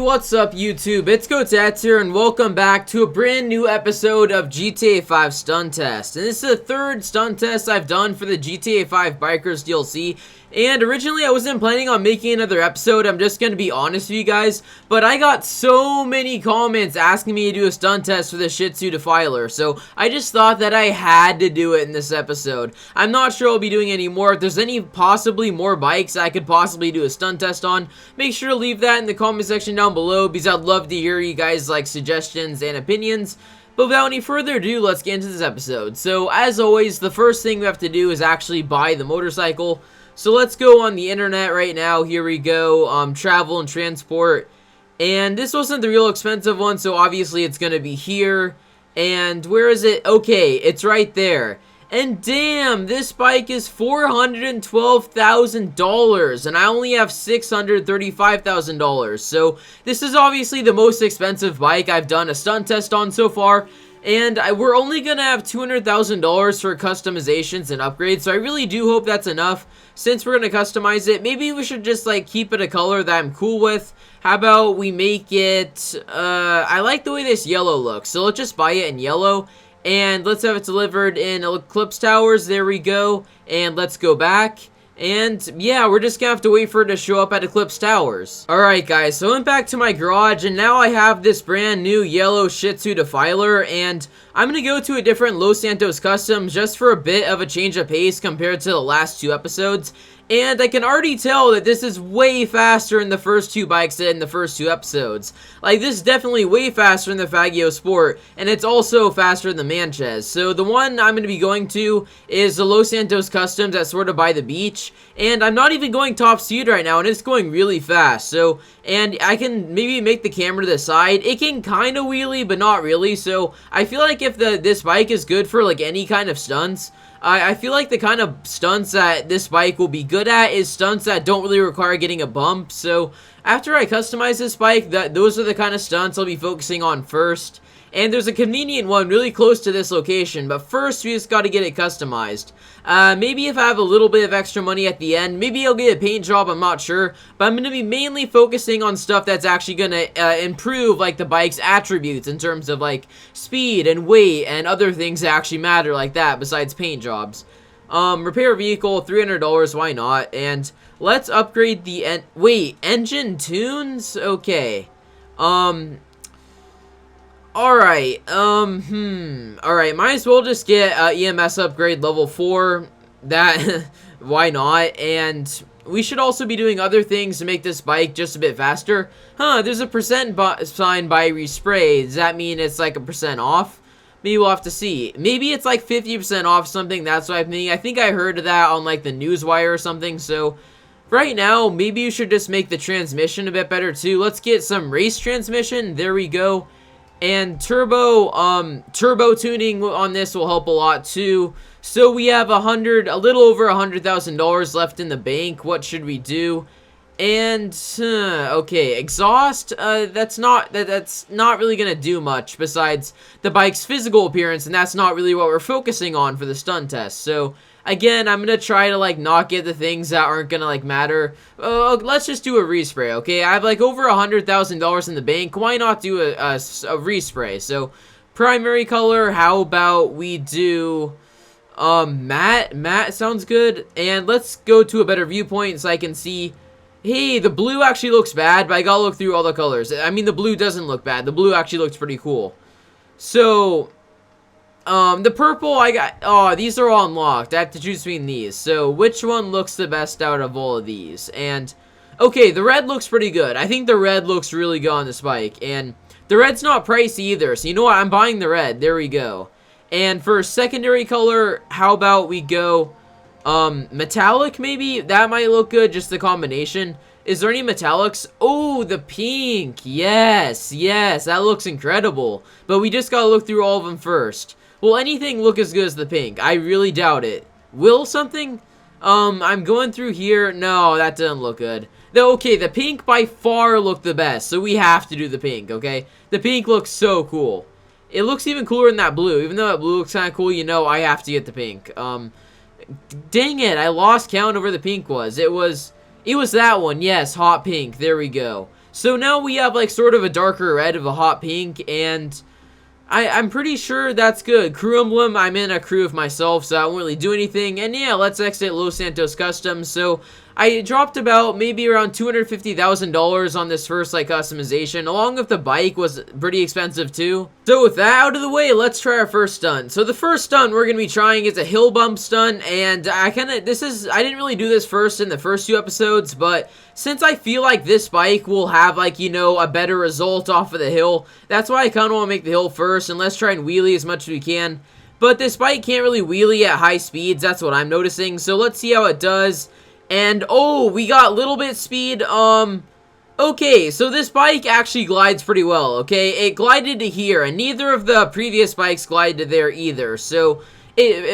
what's up YouTube? It's Kotetsu and welcome back to a brand new episode of GTA 5 Stunt Test. And this is the third stunt test I've done for the GTA 5 Bikers DLC. And originally I wasn't planning on making another episode, I'm just going to be honest with you guys. But I got so many comments asking me to do a stunt test for the Shitzu Defiler. So I just thought that I had to do it in this episode. I'm not sure I'll be doing any more. If there's any possibly more bikes I could possibly do a stunt test on, make sure to leave that in the comment section down below, because I'd love to hear you guys like suggestions and opinions. But without any further ado, let's get into this episode. So as always, the first thing we have to do is actually buy the motorcycle. So let's go on the internet right now. Here we go, travel and transport. And this wasn't the real expensive one, so obviously it's gonna be here. And where is it? Okay, it's right there. And damn, this bike is $412,000, and I only have $635,000. So this is obviously the most expensive bike I've done a stunt test on so far. And we're only gonna have $200,000 for customizations and upgrades, so I really do hope that's enough. Since we're gonna customize it, maybe we should just like keep it a color that I'm cool with. How about we make it, I like the way this yellow looks, so let's just buy it in yellow. And let's have it delivered in Eclipse Towers. There we go. And let's go back. And yeah, we're just gonna have to wait for it to show up at Eclipse Towers. Alright guys, so I went back to my garage and now I have this brand new yellow Shitzu Defiler, and I'm gonna go to a different Los Santos Customs just for a bit of a change of pace compared to the last two episodes. And I can already tell that this is way faster in the first two bikes than in the first two episodes. Like, this is definitely way faster in the Faggio Sport, and it's also faster than the Manchez. So the one I'm going to be going to is the Los Santos Customs that's sort of by the beach. And I'm not even going top speed right now, and it's going really fast. So, and I can maybe make the camera to the side. It can kind of wheelie, but not really. So I feel like if this bike is good for like any kind of stunts, I feel like the kind of stunts that this bike will be good at is stunts that don't really require getting a bump. So after I customize this bike, those are the kind of stunts I'll be focusing on first. And there's a convenient one really close to this location, but first we just got to get it customized. Maybe if I have a little bit of extra money at the end, maybe I'll get a paint job, I'm not sure. But I'm going to be mainly focusing on stuff that's actually going to improve like the bike's attributes in terms of like speed and weight and other things that actually matter like that besides paint jobs. Repair vehicle, $300, why not? And let's upgrade the engine tunes? Okay. Alright, alright, might as well just get EMS upgrade level 4, that, why not, and we should also be doing other things to make this bike just a bit faster. There's a percent sign by respray. Does that mean it's like a percent off? Maybe we'll have to see. Maybe it's like 50% off something, that's what I'm thinking. I think I heard of that on like the Newswire or something, so right now, maybe you should just make the transmission a bit better too. Let's get some race transmission, there we go. And turbo tuning on this will help a lot too. So we have a little over $100,000 left in the bank. What should we do? And okay, exhaust. That's not really gonna do much besides the bike's physical appearance, and that's not really what we're focusing on for the stunt test. So again, I'm gonna try to like not get the things that aren't gonna like matter. Let's just do a respray, okay? I have like over $100,000 in the bank. Why not do a respray? So primary color. How about we do matte? Matte sounds good. And let's go to a better viewpoint so I can see. Hey, the blue actually looks bad, but I gotta look through all the colors. I mean, the blue doesn't look bad. The blue actually looks pretty cool. So the purple, I got, these are all unlocked. I have to choose between these. So, which one looks the best out of all of these? And, okay, the red looks pretty good. I think the red looks really good on this bike. And the red's not pricey either. So, you know what? I'm buying the red. There we go. And for secondary color, how about we go, metallic maybe? That might look good, just the combination. Is there any metallics? Oh, the pink. Yes, yes, that looks incredible. But we just gotta look through all of them first. Will anything look as good as the pink? I really doubt it. Will something? I'm going through here. No, that doesn't look good. Though, okay, the pink by far looked the best, so we have to do the pink, okay? The pink looks so cool. It looks even cooler than that blue. Even though that blue looks kind of cool, you know I have to get the pink. Dang it, I lost count over the pink was. It was that one, yes, hot pink. There we go. So now we have like sort of a darker red of a hot pink, and I'm pretty sure that's good. Crew emblem, I'm in a crew of myself, so I won't really do anything. And yeah, let's exit Los Santos Customs. So I dropped about maybe around $250,000 on this first like customization, along with the bike was pretty expensive too. So with that out of the way, let's try our first stunt. So the first stunt we're gonna be trying is a hill bump stunt, and I didn't really do this first in the first 2 episodes, but since I feel like this bike will have like, you know, a better result off of the hill, that's why I kind of want to make the hill first, and let's try and wheelie as much as we can. But this bike can't really wheelie at high speeds, that's what I'm noticing, so let's see how it does. And, oh, we got a little bit speed, okay, so this bike actually glides pretty well, okay? It glided to here, and neither of the previous bikes glided to there either, so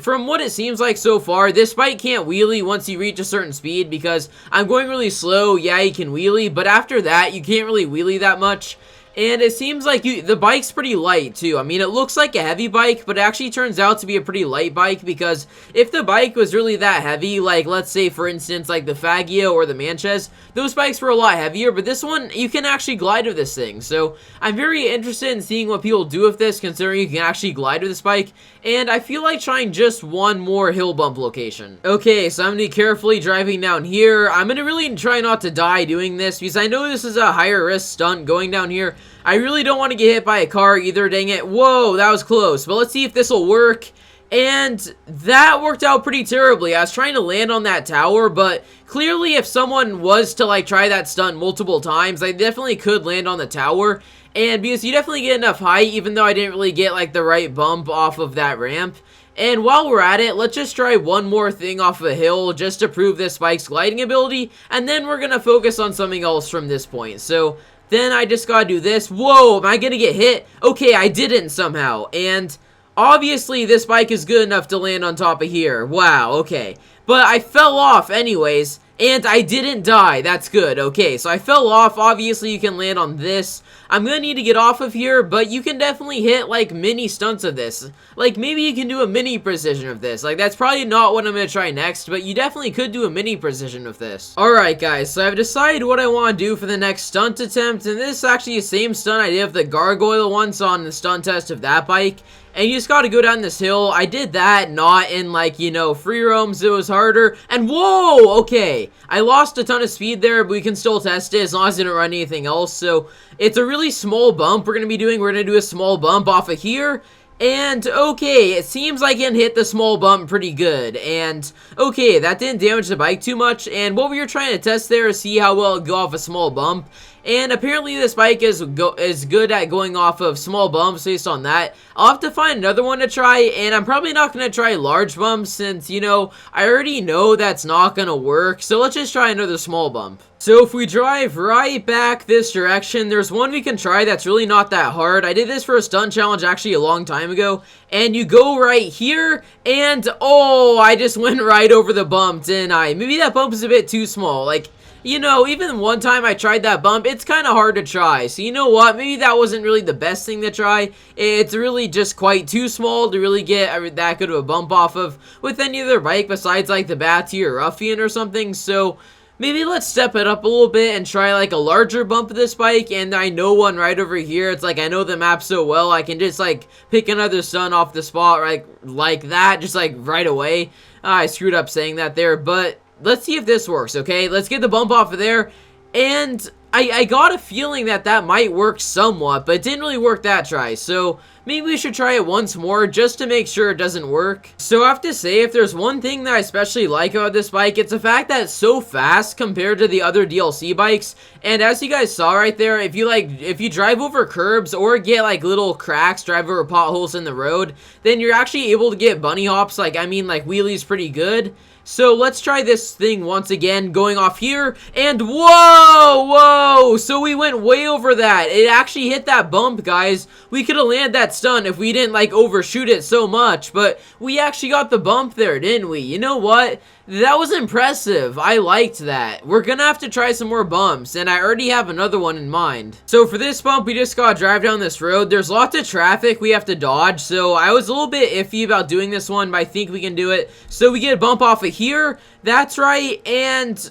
from what it seems like so far, this bike can't wheelie once you reach a certain speed, because I'm going really slow. Yeah, you can wheelie, but after that, you can't really wheelie that much. And it seems like the bike's pretty light, too. I mean, it looks like a heavy bike, but it actually turns out to be a pretty light bike, because if the bike was really that heavy, like, let's say, for instance, like the Faggio or the Manches, those bikes were a lot heavier, but this one, you can actually glide with this thing. So, I'm very interested in seeing what people do with this, considering you can actually glide with this bike, and I feel like trying just one more hill bump location. Okay, so I'm going to be carefully driving down here. I'm going to really try not to die doing this, because I know this is a higher risk stunt going down here. I really don't want to get hit by a car either, dang it. Whoa, that was close. But let's see if this will work. And that worked out pretty terribly. I was trying to land on that tower, but clearly if someone was to like try that stunt multiple times, I definitely could land on the tower. And because you definitely get enough height, even though I didn't really get like the right bump off of that ramp. And while we're at it, let's just try one more thing off a hill just to prove this bike's gliding ability. And then we're going to focus on something else from this point. So then I just gotta do this. Whoa, am I gonna get hit? Okay, I didn't somehow. And obviously this bike is good enough to land on top of here. Wow, okay. But I fell off anyways, and I didn't die. That's good. Okay, so I fell off. Obviously you can land on this. I'm gonna need to get off of here, but you can definitely hit like mini stunts of this. Like maybe you can do a mini precision of this. Like that's probably not what I'm gonna try next, but you definitely could do a mini precision of this. Alright guys, so I've decided what I want to do for the next stunt attempt, and this is actually the same stunt I did with the gargoyle once on the stunt test of that bike. And you just gotta go down this hill. I did that not in like, you know, free roams. It was harder. And whoa, okay. I lost a ton of speed there, but we can still test it as long as I didn't run anything else. So it's a really small bump we're gonna be doing. We're gonna do a small bump off of here. And, okay, it seems like it hit the small bump pretty good. And, okay, that didn't damage the bike too much. And what we were trying to test there is see how well it go off a small bump. And apparently this bike is good at going off of small bumps based on that. I'll have to find another one to try, and I'm probably not going to try large bumps since, you know, I already know that's not going to work. So let's just try another small bump. So if we drive right back this direction, there's one we can try that's really not that hard. I did this for a stunt challenge actually a long time ago. And you go right here, and oh, I just went right over the bump, didn't I? Maybe that bump is a bit too small. Like, you know, even one time I tried that bump, it's kind of hard to try. So you know what? Maybe that wasn't really the best thing to try. It's really just quite too small to really get that good of a bump off of with any other bike besides like the Batty or Ruffian or something. So maybe let's step it up a little bit and try like a larger bump of this bike. And I know one right over here. It's like I know the map so well. I can just like pick another stunt off the spot like that, just like right away. I screwed up saying that there, but let's see if this works, okay? Let's get the bump off of there. And I got a feeling that might work somewhat, but it didn't really work that try. So maybe we should try it once more just to make sure it doesn't work. So I have to say, if there's one thing that I especially like about this bike, it's the fact that it's so fast compared to the other DLC bikes. And as you guys saw right there, if you drive over curbs or get like little cracks, drive over potholes in the road, then you're actually able to get bunny hops, like wheelies pretty good. So let's try this thing once again, going off here, and whoa, so we went way over that. It actually hit that bump, guys. We could have landed that stunt if we didn't like overshoot it so much, but we actually got the bump there, didn't we? You know what? That was impressive. I liked that. We're gonna have to try some more bumps, and I already have another one in mind. So for this bump, we just gotta drive down this road. There's lots of traffic we have to dodge, so I was a little bit iffy about doing this one, but I think we can do it. So we get a bump off of here. That's right, and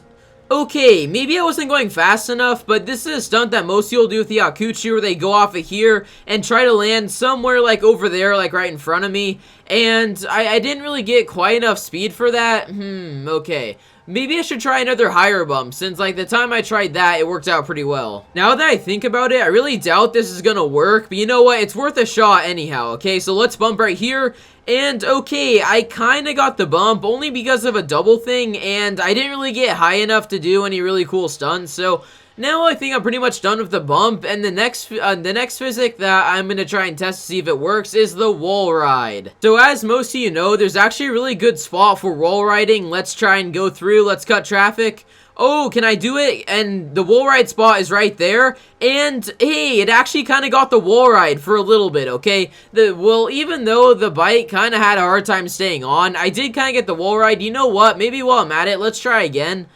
Okay, maybe I wasn't going fast enough, but this is a stunt that most people do with the Akuchi, where they go off of here and try to land somewhere like over there, like right in front of me, and I didn't really get quite enough speed for that. Okay. Maybe I should try another higher bump, since like the time I tried that, it worked out pretty well. Now that I think about it, I really doubt this is gonna work, but you know what? It's worth a shot anyhow, okay? So let's bump right here. And okay, I kind of got the bump only because of a double thing, and I didn't really get high enough to do any really cool stunts, so now I think I'm pretty much done with the bump, and the next physic that I'm going to try and test to see if it works is the wall ride. So as most of you know, there's actually a really good spot for wall riding. Let's try and go through, let's cut traffic. Oh, can I do it? And the wall ride spot is right there. And hey, it actually kind of got the wall ride for a little bit, okay? Well, even though the bike kind of had a hard time staying on, I did kind of get the wall ride. You know what? Maybe while I'm at it, let's try again.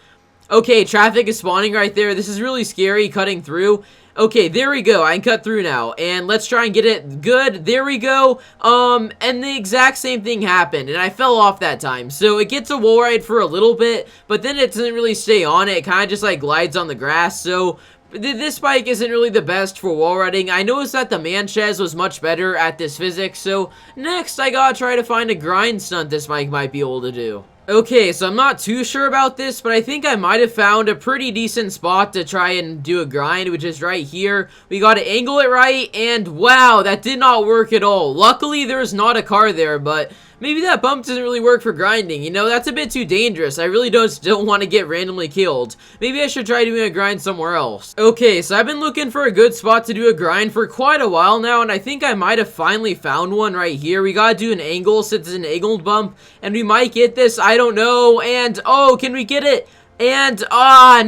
Okay, traffic is spawning right there. This is really scary, cutting through. Okay, there we go. I can cut through now. And let's try and get it good. There we go. And the exact same thing happened. And I fell off that time. So it gets a wall ride for a little bit, but then it doesn't really stay on it. It kind of just like glides on the grass. So this bike isn't really the best for wall riding. I noticed that the Manchez was much better at this physics. So next, I gotta try to find a grind stunt this bike might be able to do. Okay, so I'm not too sure about this, but I think I might have found a pretty decent spot to try and do a grind, which is right here. We got to angle it right, and wow, that did not work at all. Luckily, there's not a car there, but maybe that bump doesn't really work for grinding. You know, that's a bit too dangerous. I really don't want to get randomly killed. Maybe I should try doing a grind somewhere else. Okay, so I've been looking for a good spot to do a grind for quite a while now, and I think I might have finally found one right here. We gotta do an angle since it's an angled bump, and we might get this. I don't know. And oh, can we get it? And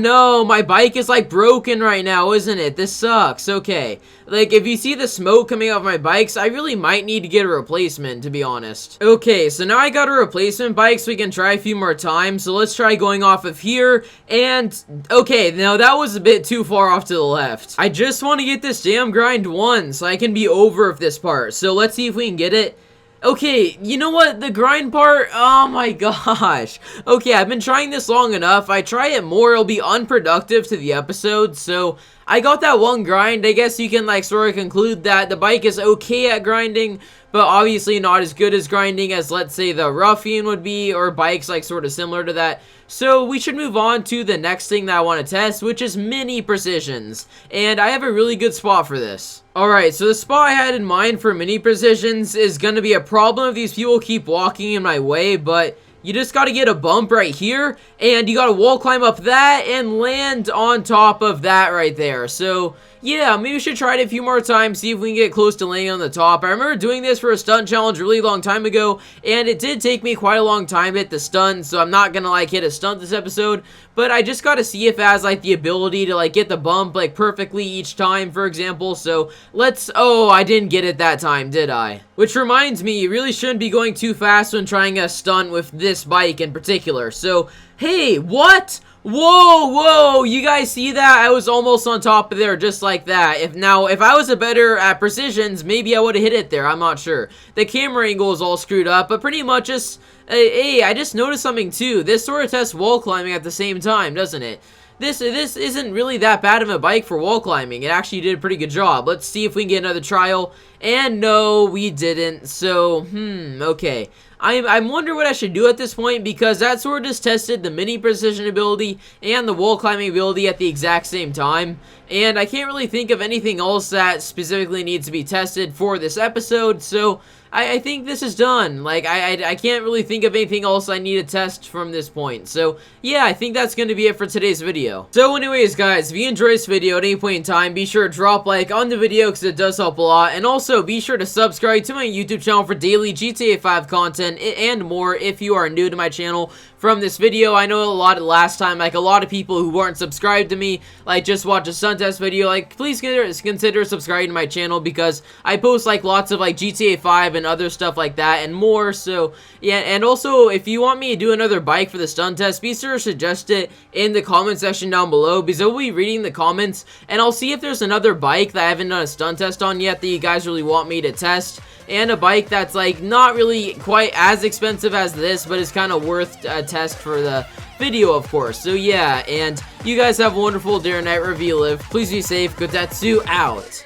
no, my bike is like broken right now, isn't it? This sucks. Okay, like if you see the smoke coming off my bikes, I really might need to get a replacement, to be honest. Okay, so now I got a replacement bike so we can try a few more times. So let's try going off of here. And okay, now that was a bit too far off to the left. I just want to get this damn grind one so I can be over with this part. So let's see if we can get it. Okay, you know what? The grind part, oh my gosh. Okay, I've been trying this long enough. I try it more, it'll be unproductive to the episode. So I got that one grind. I guess you can like sort of conclude that the bike is okay at grinding, but obviously not as good as grinding as, let's say, the Ruffian would be, or bikes like sort of similar to that. So we should move on to the next thing that I want to test, which is mini precisions. And I have a really good spot for this. Alright, so the spot I had in mind for mini precisions is going to be a problem if these people keep walking in my way, but you just got to get a bump right here, and you got to wall climb up that and land on top of that right there. So yeah, maybe we should try it a few more times, see if we can get close to landing on the top. I remember doing this for a stunt challenge a really long time ago, and it did take me quite a long time to hit the stunt, so I'm not gonna like hit a stunt this episode, but I just gotta see if it has like the ability to like get the bump like perfectly each time, for example. So let's, oh, I didn't get it that time, did I? Which reminds me, you really shouldn't be going too fast when trying a stunt with this bike in particular. So, hey, what? Whoa, you guys see that? I was almost on top of there just like that. If I was a better at precisions, maybe I would have hit it there. I'm not sure. The camera angle is all screwed up, but pretty much just, hey, I just noticed something too. This sort of tests wall climbing at the same time, doesn't it? This isn't really that bad of a bike for wall climbing. It actually did a pretty good job. Let's see if we can get another trial. And no, we didn't. So, okay. I'm wondering what I should do at this point, because that sort of just tested the mini precision ability and the wall climbing ability at the exact same time. And I can't really think of anything else that specifically needs to be tested for this episode, so I think this is done. Like, I can't really think of anything else I need to test from this point. So, yeah, I think that's going to be it for today's video. So, anyways, guys, if you enjoyed this video at any point in time, be sure to drop a like on the video because it does help a lot. And also, be sure to subscribe to my YouTube channel for daily GTA 5 content and more if you are new to my channel from this video. I know last time, like, a lot of people who weren't subscribed to me, like, just watch a stunt test video. Like, please consider subscribing to my channel because I post, like, lots of, like, GTA 5 and and other stuff like that and more. So yeah, and also if you want me to do another bike for the stunt test, be sure to suggest it in the comment section down below, because I'll be reading the comments and I'll see if there's another bike that I haven't done a stunt test on yet that you guys really want me to test, and a bike that's like not really quite as expensive as this, but is kind of worth a test for the video, of course. So yeah, and you guys have a wonderful day or night wherever you live. Please be safe. Kotetsu out.